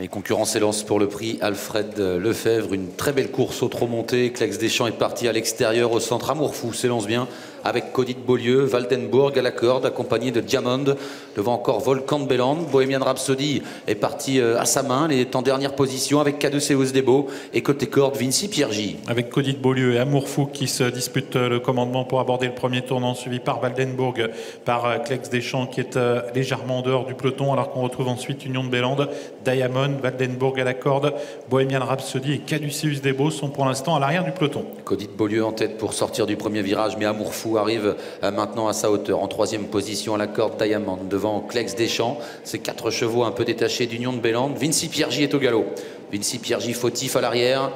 Les concurrents s'élancent pour le prix Alfred Lefebvre. Une très belle course au trot monté. Clex Deschamps est parti à l'extérieur au centre. Amour Fou s'élance bien avec Cody de Beaulieu. Waldenburg à la corde accompagné de Diamond. Devant encore Volcan de Belland. Bohemian Rhapsody est parti à sa main. Il est en dernière position avec Caduceus Debo. Et côté corde, Vinci Piergi. Avec Cody de Beaulieu et Amour Fou qui se disputent le commandement pour aborder le premier tournant, suivi par Waldenburg, par Clex Deschamps qui est légèrement en dehors du peloton, alors qu'on retrouve ensuite Union de Belland, Diamond, Waldenburg à la corde, Bohemian Rhapsody et Caduceus Debo sont pour l'instant à l'arrière du peloton. Cody de Beaulieu en tête pour sortir du premier virage, mais Amour Fou arrive maintenant à sa hauteur. En troisième position à la corde, Diamond devant Clex Deschamps. Ces 4 chevaux un peu détachés d'Union de Belland. Vinci Piergi est au galop. Vinci Piergi fautif à l'arrière.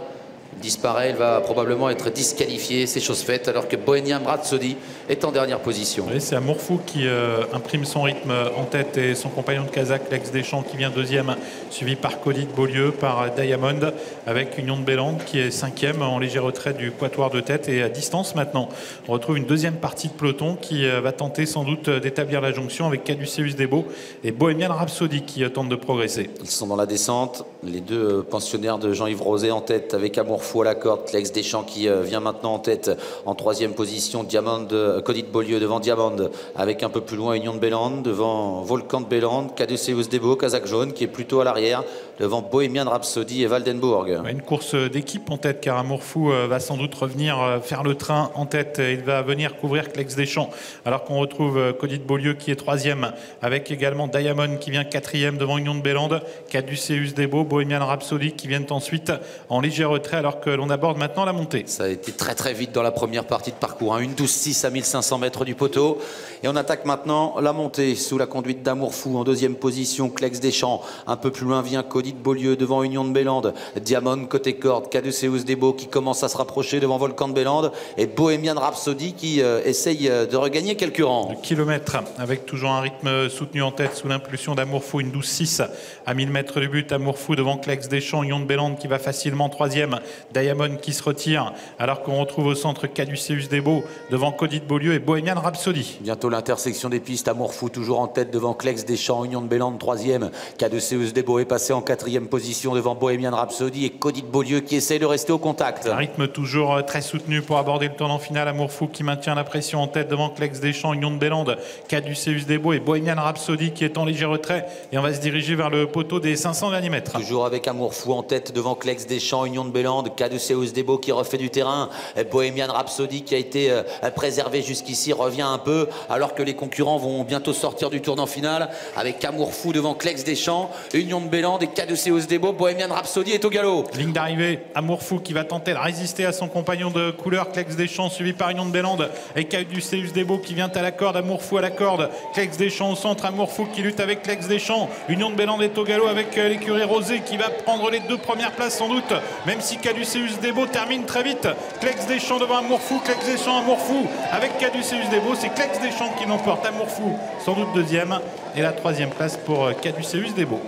Il disparaît, il va probablement être disqualifié, c'est chose faite, alors que Bohemian Rhapsody est en dernière position. Oui, c'est Amour Fou qui imprime son rythme en tête et son compagnon de Kazakh, Clex Deschamps, qui vient deuxième, suivi par Cody de Beaulieu, par Diamond, avec Union de Belland qui est cinquième en léger retrait du quatuor de tête et à distance maintenant. On retrouve une deuxième partie de peloton qui va tenter sans doute d'établir la jonction avec Caduceus Debo et Bohemian Rhapsody qui tente de progresser. Ils sont dans la descente, les deux pensionnaires de Jean-Yves Rosé en tête avec Amour Fou à la corde, Clex Deschamps qui vient maintenant en tête en troisième position, Diamond, Cody de Beaulieu devant Diamond, avec un peu plus loin Union de Belland, devant Volcan de Belland, Caduceus Debo, Kazakh jaune qui est plutôt à l'arrière, devant Bohemian Rhapsody et Waldenburg. Une course d'équipe en tête car Amour Fou va sans doute revenir faire le train en tête. Il va venir couvrir Clex Deschamps alors qu'on retrouve Cody de Beaulieu qui est troisième avec également Diamond qui vient quatrième devant Union de Belland, Caduceus Debo, Bohemian Rhapsody qui viennent ensuite en léger retrait alors que l'on aborde maintenant la montée. Ça a été très vite dans la première partie de parcours, une 12-6 à 1500 mètres du poteau et on attaque maintenant la montée sous la conduite d'Amour Fou en deuxième position, Clex Deschamps, un peu plus loin vient Cody de Beaulieu devant Union de Belland, Diamond côté corde, Caduceus Debo qui commence à se rapprocher devant Volcan de Belland et Bohemian Rhapsody qui essaye de regagner quelques rangs. Le kilomètre avec toujours un rythme soutenu en tête sous l'impulsion d'Amour Fou, une 12-6 à 1000 mètres du but. Amour Fou devant Clex Deschamps, Union de Belland qui va facilement troisième, Diamond qui se retire alors qu'on retrouve au centre Caduceus Debo devant Cody de Beaulieu et Bohemian Rhapsody. Bientôt l'intersection des pistes, Amour Fou toujours en tête devant Clex Deschamps, Union de Belland troisième, Caduceus Debo est passé en quatrième position devant Bohemian Rhapsody et Cody de Beaulieu qui essaye de rester au contact. Un rythme toujours très soutenu pour aborder le tournant final. Amour Fou qui maintient la pression en tête devant Clex Deschamps, Union de Belland, Caduceus Debo et Bohemian Rhapsody qui est en léger retrait et on va se diriger vers le poteau des 500 derniers mètres. Toujours avec Amour Fou en tête devant Clex Deschamps, Union de Belland, Caduceus Debo qui refait du terrain, Bohemian Rhapsody qui a été préservé jusqu'ici revient un peu alors que les concurrents vont bientôt sortir du tournant final avec Amour Fou devant Clex Deschamps, Union de Belland et Caduceus Debo. Bohemian Rhapsody est au galop. Ligne d'arrivée, Amour Fou qui va tenter de résister à son compagnon de couleur Clex Deschamps suivi par Union de Belland et Caduceus Debo qui vient à la corde, Amour Fou à la corde, Clex Deschamps au centre, Amour Fou qui lutte avec Clex Deschamps, Union de Belland est au galop avec l'écurie Rosé qui va prendre les 2 premières places sans doute, même si Caduceus Debo termine très vite. Clex Deschamps devant Amour Fou, Clex Deschamps, Amour Fou avec Caduceus Debo, c'est Clex Deschamps qui l'emporte, Amour Fou sans doute deuxième et la 3e place pour Caduceus Debo.